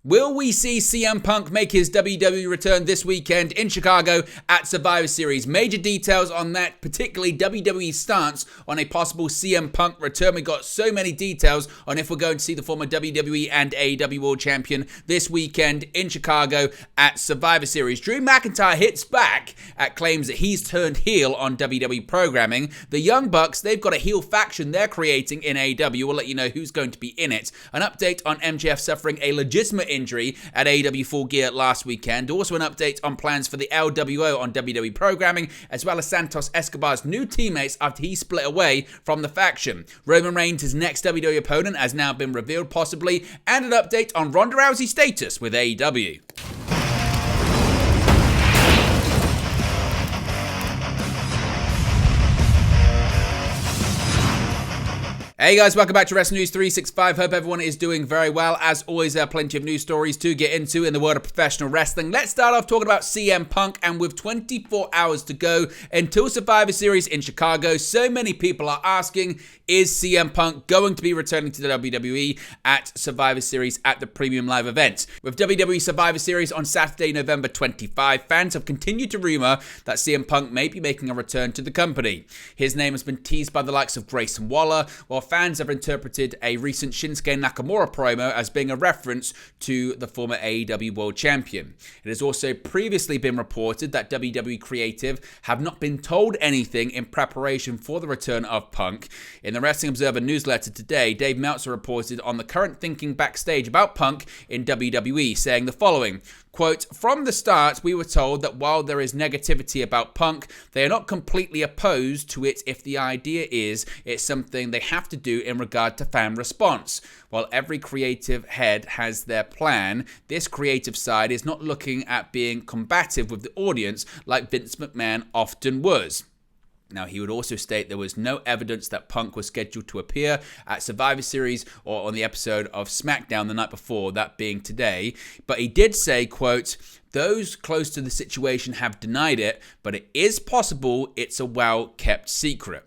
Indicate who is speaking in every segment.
Speaker 1: Will we see CM Punk make his WWE return this weekend in Chicago at Survivor Series? Major details on that, particularly WWE's stance on a possible CM Punk return. We got so many details on if we're going to see the former WWE and AEW World Champion this weekend in Chicago at Survivor Series. Drew McIntyre hits back at claims that he's turned heel on WWE programming. The Young Bucks, they've got a heel faction they're creating in AEW. We'll let you know who's going to be in it. An update on MGF suffering a legitimate injury at AEW Full Gear last weekend. Also an update on plans for the LWO on WWE programming, as well as Santos Escobar's new teammates after he split away from the faction. Roman Reigns' next WWE opponent has now been revealed possibly, and an update on Ronda Rousey's status with AEW. Hey guys, welcome back to Wrestling News 365. Hope everyone is doing very well. As always, there are plenty of news stories to get into in the world of professional wrestling. Let's start off talking about CM Punk, and with 24 hours to go until Survivor Series in Chicago, so many people are asking, is CM Punk going to be returning to the WWE at Survivor Series at the Premium Live event? With WWE Survivor Series on Saturday, November 25, fans have continued to rumor that CM Punk may be making a return to the company. His name has been teased by the likes of Grayson Waller, while fans have interpreted a recent Shinsuke Nakamura promo as being a reference to the former AEW World Champion. It has also previously been reported that WWE Creative have not been told anything in preparation for the return of Punk. In the Wrestling Observer newsletter today, Dave Meltzer reported on the current thinking backstage about Punk in WWE, saying the following, quote, "From the start, we were told that while there is negativity about Punk, they are not completely opposed to it if the idea is it's something they have to do in regard to fan response. While every creative head has their plan, this creative side is not looking at being combative with the audience like Vince McMahon often was." Now, he would also state there was no evidence that Punk was scheduled to appear at Survivor Series or on the episode of SmackDown the night before, that being today. But he did say, quote, "Those close to the situation have denied it, but it is possible it's a well-kept secret."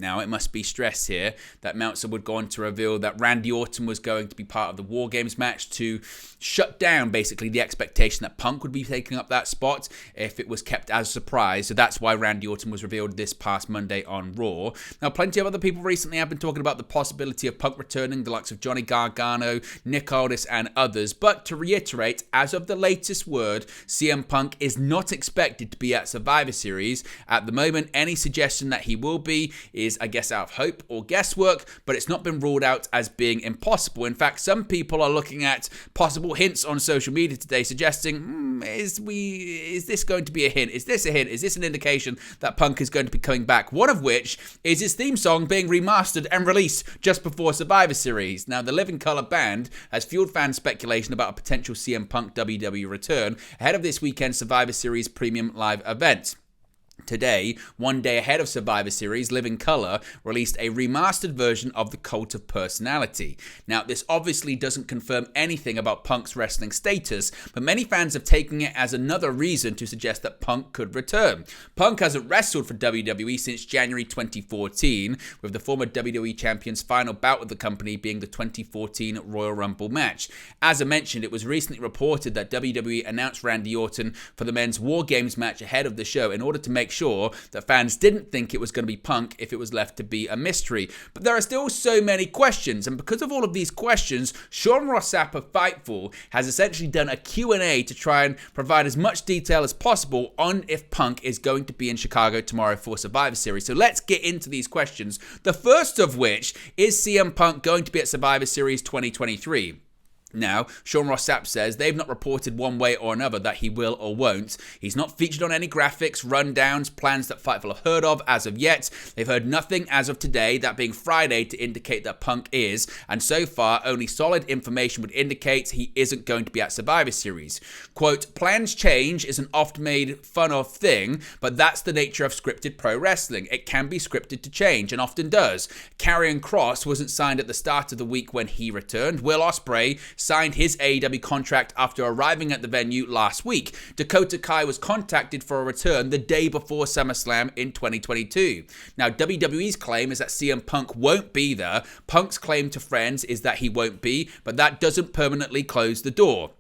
Speaker 1: Now, it must be stressed here that Meltzer would go on to reveal that Randy Orton was going to be part of the War Games match to shut down, basically, the expectation that Punk would be taking up that spot if it was kept as a surprise. So that's why Randy Orton was revealed this past Monday on Raw. Now, plenty of other people recently have been talking about the possibility of Punk returning, the likes of Johnny Gargano, Nick Aldis, and others. But to reiterate, as of the latest word, CM Punk is not expected to be at Survivor Series. At the moment, any suggestion that he will be is, I guess, out of hope or guesswork, but it's not been ruled out as being impossible. In fact, some people are looking at possible hints on social media today suggesting, is this going to be a hint? Is this a hint? Is this an indication that Punk is going to be coming back? One of which is his theme song being remastered and released just before Survivor Series. Now, the Living Colour Band has fueled fan speculation about a potential CM Punk WWE return ahead of this weekend's Survivor Series Premium Live event. Today, one day ahead of Survivor Series, Living Colour released a remastered version of the Cult of Personality. Now, this obviously doesn't confirm anything about Punk's wrestling status, but many fans have taken it as another reason to suggest that Punk could return. Punk hasn't wrestled for WWE since January 2014, with the former WWE Champion's final bout with the company being the 2014 Royal Rumble match. As I mentioned, it was recently reported that WWE announced Randy Orton for the men's War Games match ahead of the show in order to make sure that fans didn't think it was going to be Punk if it was left to be a mystery. But there are still so many questions, and because of all of these questions, Sean Ross Sapp of Fightful has essentially done a Q&A to try and provide as much detail as possible on if Punk is going to be in Chicago tomorrow for Survivor Series. So let's get into these questions. The first of which, is CM Punk going to be at Survivor Series 2023? Now, Sean Ross Sapp says they've not reported one way or another that he will or won't. He's not featured on any graphics, rundowns, plans that Fightful have heard of as of yet. They've heard nothing as of today, that being Friday, to indicate that Punk is, and so far, only solid information would indicate he isn't going to be at Survivor Series. Quote, "Plans change is an oft made fun of thing, but that's the nature of scripted pro wrestling. It can be scripted to change, and often does. Karrion Kross wasn't signed at the start of the week when he returned. Will Ospreay signed his AEW contract after arriving at the venue last week. Dakota Kai was contacted for a return the day before SummerSlam in 2022. Now, WWE's claim is that CM Punk won't be there. Punk's claim to friends is that he won't be, but that doesn't permanently close the door.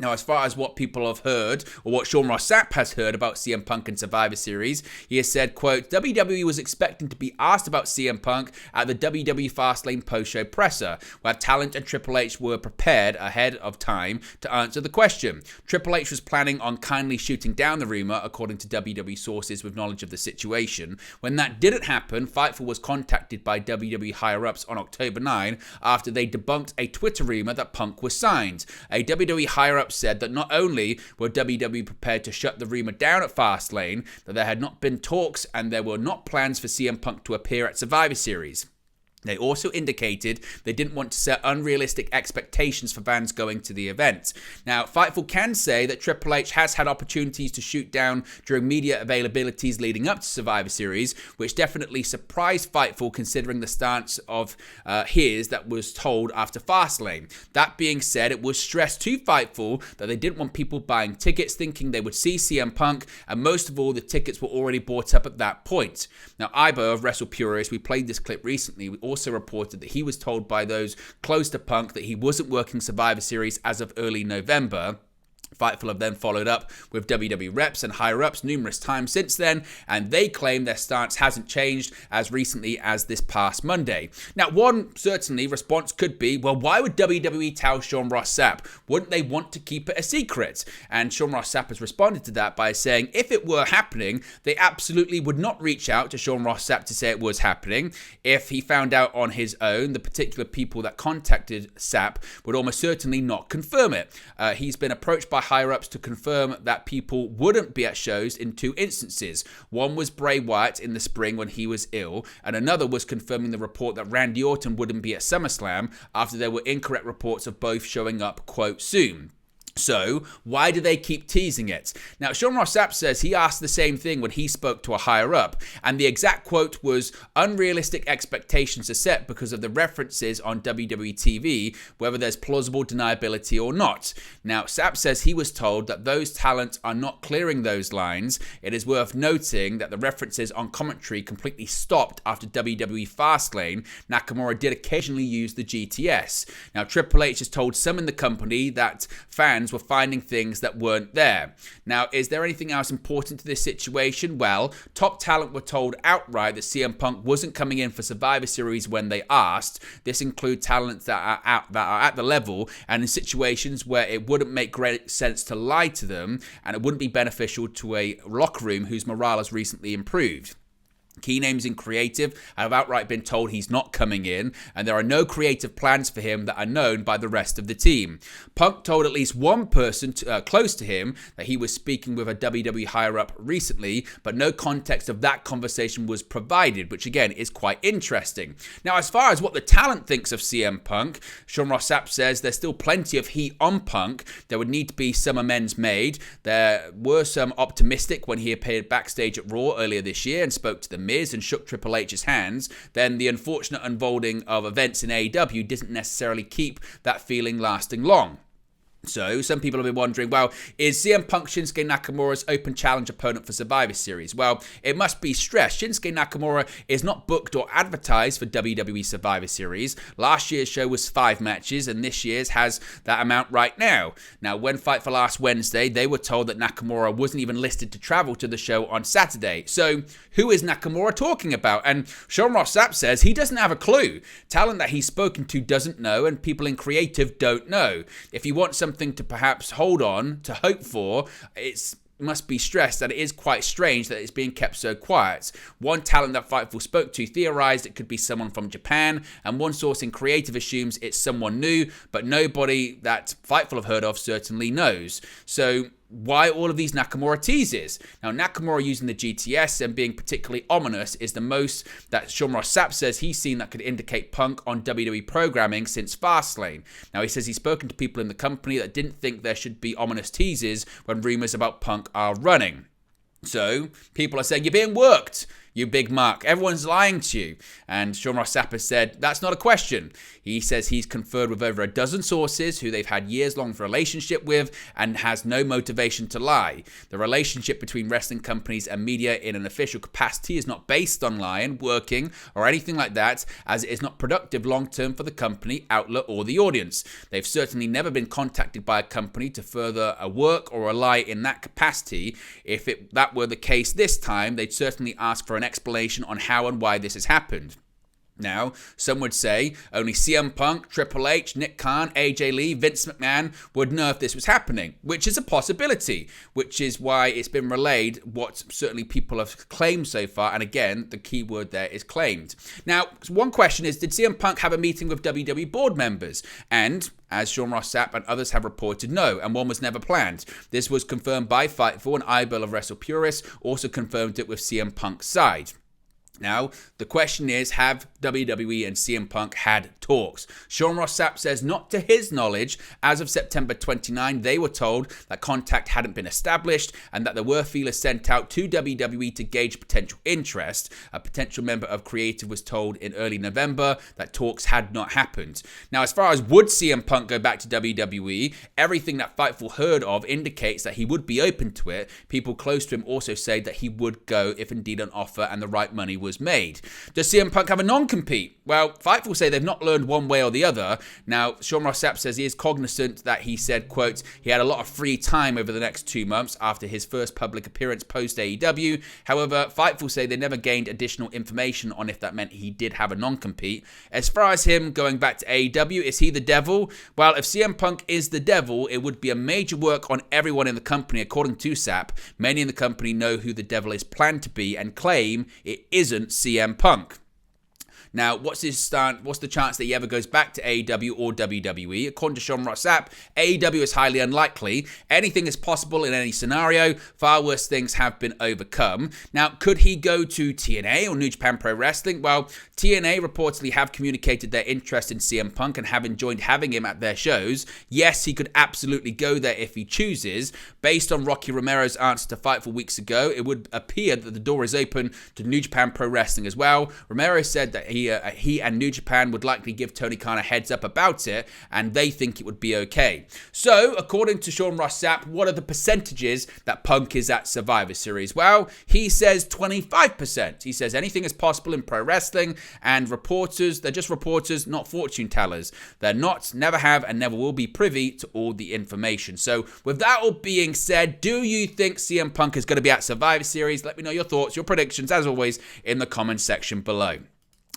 Speaker 1: Now, as far as what people have heard, or what Sean Ross Sapp has heard about CM Punk and Survivor Series, he has said, quote, WWE was expecting to be asked about CM Punk at the WWE Fastlane post-show presser, where talent and Triple H were prepared ahead of time to answer the question. Triple H was planning on kindly shooting down the rumor, according to WWE sources with knowledge of the situation. When that didn't happen, Fightful was contacted by WWE higher-ups on October 9 after they debunked a Twitter rumor that Punk was signed. A WWE higher-up said that not only were WWE prepared to shut the rumor down at Fastlane, that there had not been talks and there were not plans for CM Punk to appear at Survivor Series. They also indicated they didn't want to set unrealistic expectations for fans going to the event. Now, Fightful can say that Triple H has had opportunities to shoot down during media availabilities leading up to Survivor Series, which definitely surprised Fightful considering the stance of his that was told after Fastlane. That being said, it was stressed to Fightful that they didn't want people buying tickets thinking they would see CM Punk, and most of all, the tickets were already bought up at that point. Now, Ibo of Wrestle Purist, we played this clip recently, also reported that he was told by those close to Punk that he wasn't working Survivor Series as of early November. Fightful have then followed up with WWE reps and higher-ups numerous times since then, and they claim their stance hasn't changed as recently as this past Monday. Now, one certainly response could be, well, why would WWE tell Sean Ross Sapp? Wouldn't they want to keep it a secret? And Sean Ross Sapp has responded to that by saying, if it were happening, they absolutely would not reach out to Sean Ross Sapp to say it was happening. If he found out on his own, the particular people that contacted Sapp would almost certainly not confirm it. He's been approached by higher-ups to confirm that people wouldn't be at shows in two instances. One was Bray Wyatt in the spring when he was ill, and another was confirming the report that Randy Orton wouldn't be at SummerSlam after there were incorrect reports of both showing up, quote, soon. So, why do they keep teasing it? Now, Sean Ross Sapp says he asked the same thing when he spoke to a higher-up, and the exact quote was, unrealistic expectations are set because of the references on WWE TV, whether there's plausible deniability or not. Now, Sapp says he was told that those talents are not clearing those lines. It is worth noting that the references on commentary completely stopped after WWE Fastlane. Nakamura did occasionally use the GTS. Now, Triple H has told some in the company that fans were finding things that weren't there. Now, is there anything else important to this situation? Well, top talent were told outright that CM Punk wasn't coming in for Survivor Series when they asked. This includes talents that are at the level and in situations where it wouldn't make great sense to lie to them and it wouldn't be beneficial to a locker room whose morale has recently improved. Key names in creative have outright been told he's not coming in, and there are no creative plans for him that are known by the rest of the team. Punk told at least one person close to him that he was speaking with a WWE higher-up recently, but no context of that conversation was provided, which again is quite interesting. Now, as far as what the talent thinks of CM Punk, Sean Ross Sapp says there's still plenty of heat on Punk. There would need to be some amends made. There were some optimistic when he appeared backstage at Raw earlier this year and spoke to the Miz and shook Triple H's hands. Then the unfortunate unfolding of events in AEW didn't necessarily keep that feeling lasting long. So, some people have been wondering, well, is CM Punk Shinsuke Nakamura's open challenge opponent for Survivor Series? Well, it must be stressed. Shinsuke Nakamura is not booked or advertised for WWE Survivor Series. Last year's show was 5 matches, and this year's has that amount right now. Now, when Fightful last Wednesday, they were told that Nakamura wasn't even listed to travel to the show on Saturday. So, who is Nakamura talking about? And Sean Ross Sapp says he doesn't have a clue. Talent that he's spoken to doesn't know, and people in creative don't know. If you want something to perhaps hold on to hope for, it must be stressed that it is quite strange that it's being kept so quiet. One talent that Fightful spoke to theorized it could be someone from Japan, and one source in creative assumes it's someone new, but nobody that Fightful have heard of certainly knows. So why all of these Nakamura teases? Now, Nakamura using the GTS and being particularly ominous is the most that Sean Ross Sapp says he's seen that could indicate Punk on WWE programming since Fastlane. Now, he says he's spoken to people in the company that didn't think there should be ominous teases when rumors about Punk are running. So, people are saying, you're being worked. You big mark. Everyone's lying to you. And Sean Ross Sapp has said, that's not a question. He says he's conferred with over a dozen sources who they've had years-long relationship with and has no motivation to lie. The relationship between wrestling companies and media in an official capacity is not based on lying, working, or anything like that, as it is not productive long-term for the company, outlet, or the audience. They've certainly never been contacted by a company to further a work or a lie in that capacity. If that were the case this time, they'd certainly ask for an explanation on how and why this has happened. Now, some would say only CM Punk, Triple H, Nick Khan, AJ Lee, Vince McMahon would know if this was happening, which is a possibility, which is why it's been relayed what certainly people have claimed so far. And again, the key word there is claimed. Now, one question is, did CM Punk have a meeting with WWE board members? And as Sean Ross Sapp and others have reported, no, and one was never planned. This was confirmed by Fightful, and IBL of Wrestle Purists also confirmed it with CM Punk's side. Now, the question is, have WWE and CM Punk had talks? Sean Ross Sapp says not to his knowledge. As of September 29, they were told that contact hadn't been established and that there were feelers sent out to WWE to gauge potential interest. A potential member of Creative was told in early November that talks had not happened. Now, as far as would CM Punk go back to WWE, everything that Fightful heard of indicates that he would be open to it. People close to him also say that he would go if indeed an offer and the right money was made. Does CM Punk have a non-compete? Well, Fightful say they've not learned one way or the other. Now, Sean Ross Sapp says he is cognizant that he said, quote, he had a lot of free time over the next 2 months after his first public appearance post AEW. However, Fightful say they never gained additional information on if that meant he did have a non-compete. As far as him going back to AEW, is he the devil? Well, if CM Punk is the devil, it would be a major work on everyone in the company, according to Sapp. Many in the company know who the devil is planned to be and claim it isn't CM Punk. Now, what's the chance that he ever goes back to AEW or WWE? According to Sean Ross Sapp, AEW is highly unlikely. Anything is possible in any scenario. Far worse things have been overcome. Now, could he go to TNA or New Japan Pro Wrestling? Well, TNA reportedly have communicated their interest in CM Punk and have enjoyed having him at their shows. Yes, he could absolutely go there if he chooses. Based on Rocky Romero's answer to Fightful weeks ago, it would appear that the door is open to New Japan Pro Wrestling as well. Romero said that he and New Japan would likely give Tony Khan a heads up about it, and they think it would be okay. So, according to Sean Ross Sapp, what are the percentages that Punk is at Survivor Series? Well, he says 25%. He says anything is possible in pro wrestling, and reporters, they're just reporters, not fortune tellers. They're not, never have, and never will be privy to all the information. So, with that all being said, do you think CM Punk is going to be at Survivor Series? Let me know your thoughts, your predictions, as always, in the comments section below.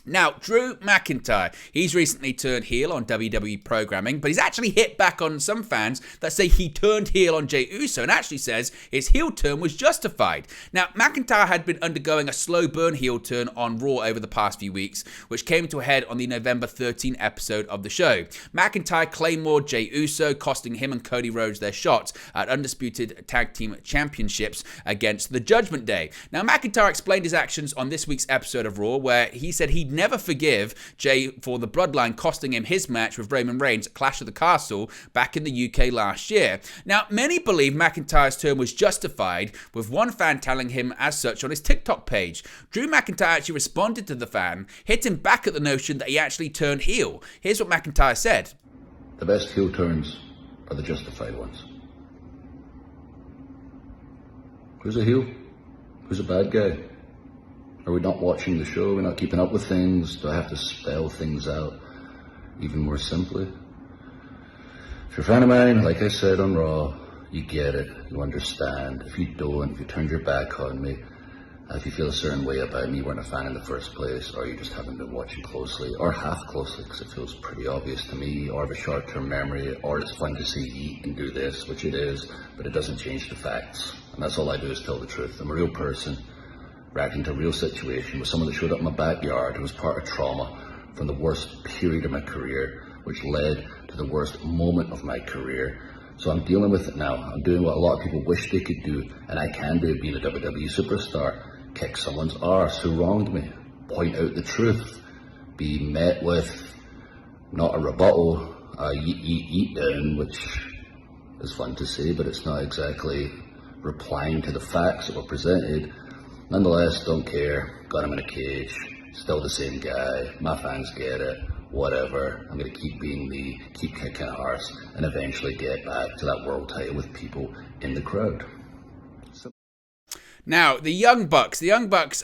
Speaker 1: Now, Drew McIntyre, he's recently turned heel on WWE programming, but he's actually hit back on some fans that say he turned heel on Jey Uso and actually says his heel turn was justified. Now, McIntyre had been undergoing a slow burn heel turn on Raw over the past few weeks, which came to a head on the November 13 episode of the show. McIntyre claymored Jey Uso, costing him and Cody Rhodes their shots at Undisputed Tag Team Championships against the Judgment Day. Now, McIntyre explained his actions on this week's episode of Raw, where he said he'd never forgive Jey for the bloodline costing him his match with Roman Reigns at Clash of the Castle back in the UK last year. Now, many believe McIntyre's turn was justified, with one fan telling him as such on his TikTok page. Drew McIntyre actually responded to the fan, hitting back at the notion that he actually turned heel. Here's what McIntyre said.
Speaker 2: The best heel turns are the justified ones. Who's a heel? Who's a bad guy? Are we not watching the show? Are we not keeping up with things? Do I have to spell things out even more simply? If you're a fan of mine, like I said on Raw, you get it, you understand. If you don't, if you turned your back on me, if you feel a certain way about me, you weren't a fan in the first place, or you just haven't been watching closely, or half closely, because it feels pretty obvious to me, or have a short-term memory, or it's fun to see you can do this, which it is, but it doesn't change the facts. And that's all I do is tell the truth. I'm a real person, reacting to a real situation with someone that showed up in my backyard who was part of trauma from the worst period of my career, which led to the worst moment of my career. So I'm dealing with it now. I'm doing what a lot of people wish they could do, and I can do, being a WWE superstar. Kick someone's arse who wronged me, point out the truth, be met with not a rebuttal, a yeet down, which is fun to say, but it's not exactly replying to the facts that were presented. Nonetheless, don't care. Got him in a cage. Still the same guy. My fans get it. Whatever. I'm going to keep being me, keep kicking arse, and eventually get back to that world title with people in the crowd.
Speaker 1: Now, the Young Bucks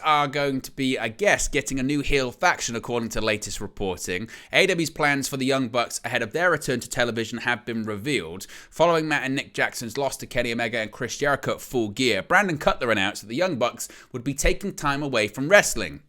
Speaker 1: are going to be, I guess, getting a new heel faction according to latest reporting. AEW's plans for the Young Bucks ahead of their return to television have been revealed. Following Matt and Nick Jackson's loss to Kenny Omega and Chris Jericho at Full Gear, Brandon Cutler announced that the Young Bucks would be taking time away from wrestling.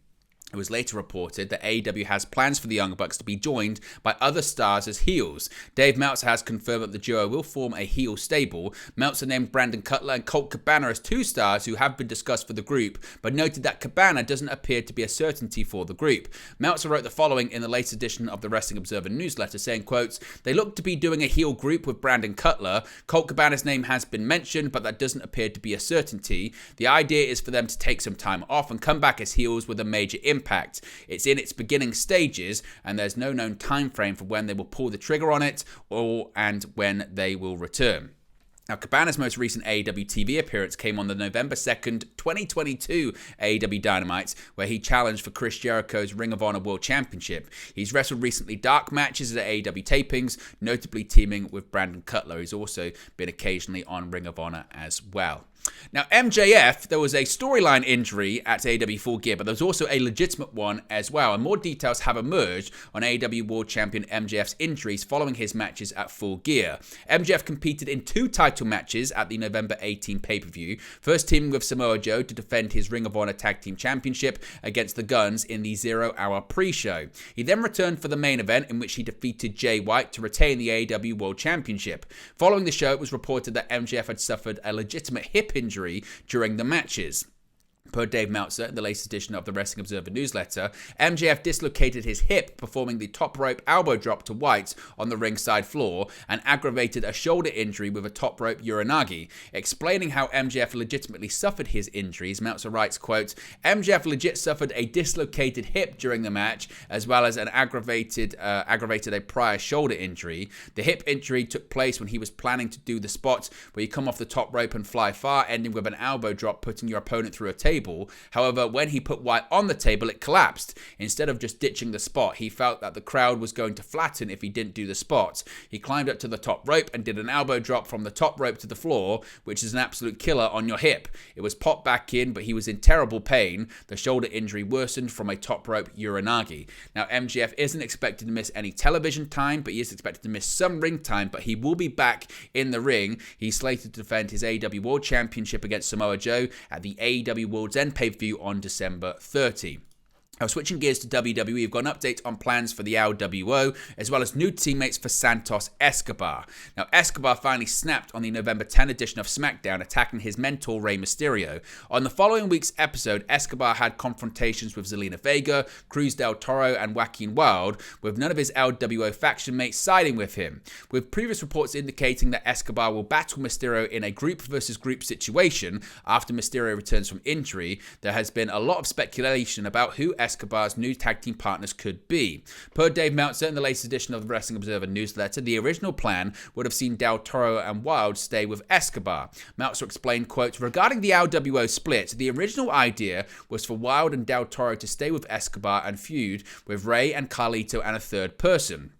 Speaker 1: It was later reported that AEW has plans for the Young Bucks to be joined by other stars as heels. Dave Meltzer has confirmed that the duo will form a heel stable. Meltzer named Brandon Cutler and Colt Cabana as two stars who have been discussed for the group, but noted that Cabana doesn't appear to be a certainty for the group. Meltzer wrote the following in the latest edition of the Wrestling Observer newsletter, saying, quotes, "They look to be doing a heel group with Brandon Cutler. Colt Cabana's name has been mentioned, but that doesn't appear to be a certainty. The idea is for them to take some time off and come back as heels with a major impact. It's in its beginning stages, and there's no known time frame for when they will pull the trigger on it and when they will return." Now, Cabana's most recent AEW TV appearance came on the November 2nd, 2022 AEW Dynamite, where he challenged for Chris Jericho's Ring of Honor World Championship. He's wrestled recently dark matches at AEW tapings, notably teaming with Brandon Cutler, who's also been occasionally on Ring of Honor as well. Now, MJF, there was a storyline injury at AEW Full Gear, but there was also a legitimate one as well, and more details have emerged on AEW World Champion MJF's injuries following his matches at Full Gear. MJF competed in 2 title matches at the November 18 pay-per-view, first teaming with Samoa Joe to defend his Ring of Honor Tag Team Championship against the Guns in the 0-hour pre-show. He then returned for the main event, in which he defeated Jay White to retain the AEW World Championship. Following the show, it was reported that MJF had suffered a legitimate hip injury during the matches. Per Dave Meltzer, in the latest edition of the Wrestling Observer newsletter, MJF dislocated his hip performing the top rope elbow drop to White on the ringside floor and aggravated a shoulder injury with a top rope uranagi. Explaining how MJF legitimately suffered his injuries, Meltzer writes, quote, "MJF legit suffered a dislocated hip during the match, as well as an aggravated a prior shoulder injury. The hip injury took place when he was planning to do the spot where you come off the top rope and fly far, ending with an elbow drop, putting your opponent through a table. However, when he put White on the table, it collapsed. Instead of just ditching the spot, he felt that the crowd was going to flatten if he didn't do the spot. He climbed up to the top rope and did an elbow drop from the top rope to the floor, which is an absolute killer on your hip. It was popped back in, but he was in terrible pain. The shoulder injury worsened from a top rope uranagi." Now, MJF isn't expected to miss any television time, but he is expected to miss some ring time, but he will be back in the ring. He's slated to defend his AEW World Championship against Samoa Joe at the AEW World's End pay-per-view on December 30. Now, switching gears to WWE, we've got an update on plans for the LWO, as well as new teammates for Santos Escobar. Now, Escobar finally snapped on the November 10 edition of SmackDown, attacking his mentor, Rey Mysterio. On the following week's episode, Escobar had confrontations with Zelina Vega, Cruz del Toro, and Joaquin Wilde, with none of his LWO faction mates siding with him. With previous reports indicating that Escobar will battle Mysterio in a group versus group situation after Mysterio returns from injury, there has been a lot of speculation about who Escobar's new tag team partners could be. Per Dave Meltzer in the latest edition of the Wrestling Observer newsletter, the original plan would have seen Del Toro and Wilde stay with Escobar. Meltzer explained, quote, "Regarding the LWO split, the original idea was for Wilde and Del Toro to stay with Escobar and feud with Rey and Carlito and a third person.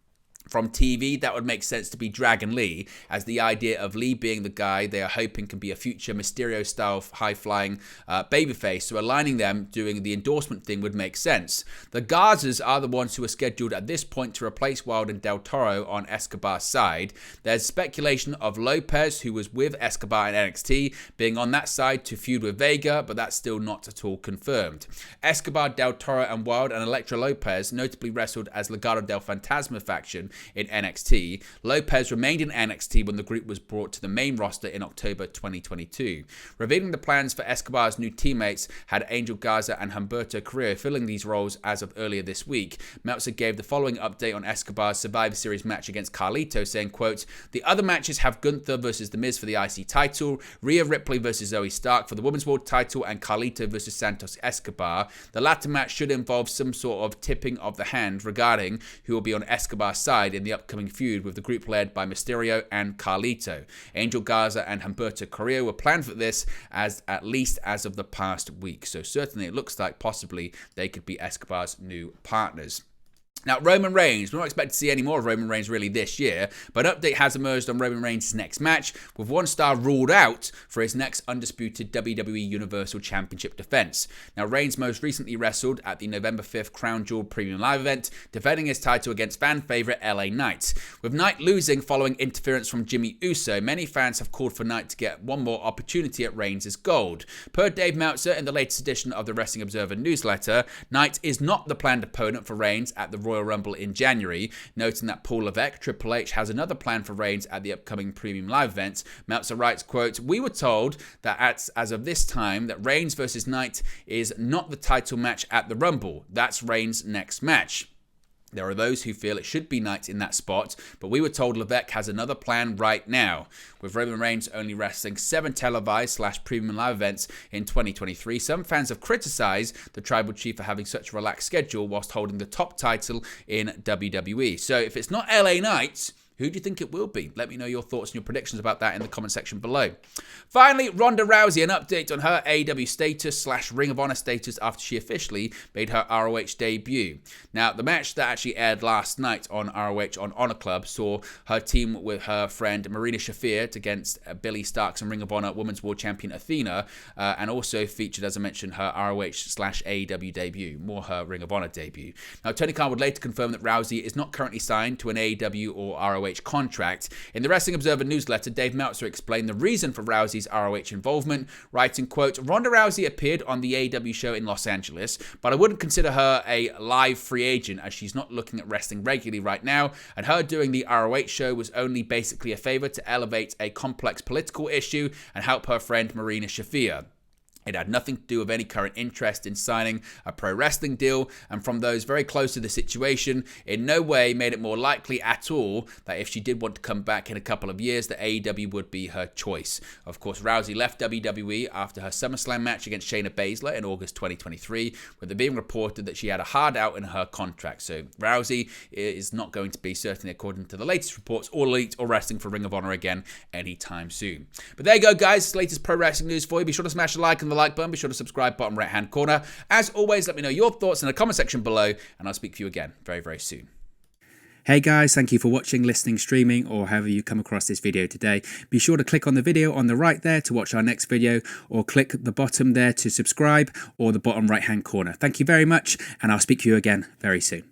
Speaker 1: From TV, that would make sense to be Dragon Lee, as the idea of Lee being the guy they are hoping can be a future Mysterio-style high-flying babyface, so aligning them doing the endorsement thing would make sense. The Garzas are the ones who are scheduled at this point to replace Wilde and Del Toro on Escobar's side. There's speculation of Lopez, who was with Escobar in NXT, being on that side to feud with Vega, but that's still not at all confirmed. Escobar, Del Toro, and Wilde and Elektra Lopez notably wrestled as Legado del Fantasma faction in NXT. Lopez remained in NXT when the group was brought to the main roster in October 2022. Revealing the plans for Escobar's new teammates had Angel Garza and Humberto Carrillo filling these roles as of earlier this week. Meltzer gave the following update on Escobar's Survivor Series match against Carlito, saying, quote, "The other matches have Gunther versus The Miz for the IC title, Rhea Ripley versus Zoe Stark for the Women's World title, and Carlito versus Santos Escobar. The latter match should involve some sort of tipping of the hand regarding who will be on Escobar's side, side in the upcoming feud with the group led by Mysterio and Carlito. Angel Garza and Humberto Carrillo were planned for this at least as of the past week, so certainly it looks like possibly they could be Escobar's new partners. Now, Roman Reigns, we don't expect to see any more of Roman Reigns really this year, but an update has emerged on Roman Reigns' next match, with one star ruled out for his next undisputed WWE Universal Championship defense. Now, Reigns most recently wrestled at the November 5th Crown Jewel Premium Live event, defending his title against fan favorite LA Knight. With Knight losing following interference from Jimmy Uso, many fans have called for Knight to get one more opportunity at Reigns' gold. Per Dave Meltzer in the latest edition of the Wrestling Observer newsletter, Knight is not the planned opponent for Reigns at the Royal Rumble in January, noting that Paul Levesque, Triple H, has another plan for Reigns at the upcoming Premium Live event. Meltzer writes, quote, "We were told that as of this time that Reigns versus Knight is not the title match at the Rumble. That's Reigns' next match. There are those who feel it should be Knight in that spot, but we were told Levesque has another plan right now." With Roman Reigns only wrestling 7 televised/premium live events in 2023, some fans have criticised the Tribal Chief for having such a relaxed schedule whilst holding the top title in WWE. So if it's not LA Knight, who do you think it will be? Let me know your thoughts and your predictions about that in the comment section below. Finally, Ronda Rousey, an update on her AEW status/Ring of Honor status after she officially made her ROH debut. Now, the match that actually aired last night on ROH on Honor Club saw her team with her friend Marina Shafir against Billie Starkz and Ring of Honor Women's World Champion Athena, and also featured, as I mentioned, her ROH/AEW debut, more her Ring of Honor debut. Now, Tony Khan would later confirm that Rousey is not currently signed to an AEW or ROH contract. In the Wrestling Observer newsletter, Dave Meltzer explained the reason for Rousey's ROH involvement, writing, quote, "Ronda Rousey appeared on the AEW show in Los Angeles, but I wouldn't consider her a live free agent as she's not looking at wrestling regularly right now, and her doing the ROH show was only basically a favor to elevate a complex political issue and help her friend Marina Shafir. It had nothing to do with any current interest in signing a pro wrestling deal, and from those very close to the situation, in no way made it more likely at all that if she did want to come back in a couple of years, that AEW would be her choice." Of course, Rousey left WWE after her SummerSlam match against Shayna Baszler in August 2023, with it being reported that she had a hard out in her contract. So Rousey is not going to be, certainly according to the latest reports, All Elite or wrestling for Ring of Honor again anytime soon. But there you go, guys. Latest pro wrestling news for you. Be sure to smash a like on the like button. Be sure to subscribe, bottom right hand corner. As always, let me know your thoughts in the comment section below, and I'll speak to you again very, very soon.
Speaker 3: Hey guys, thank you for watching, listening, streaming, or however you come across this video today. Be sure to click on the video on the right there to watch our next video, or click the bottom there to subscribe, or the bottom right hand corner. Thank you very much, and I'll speak to you again very soon.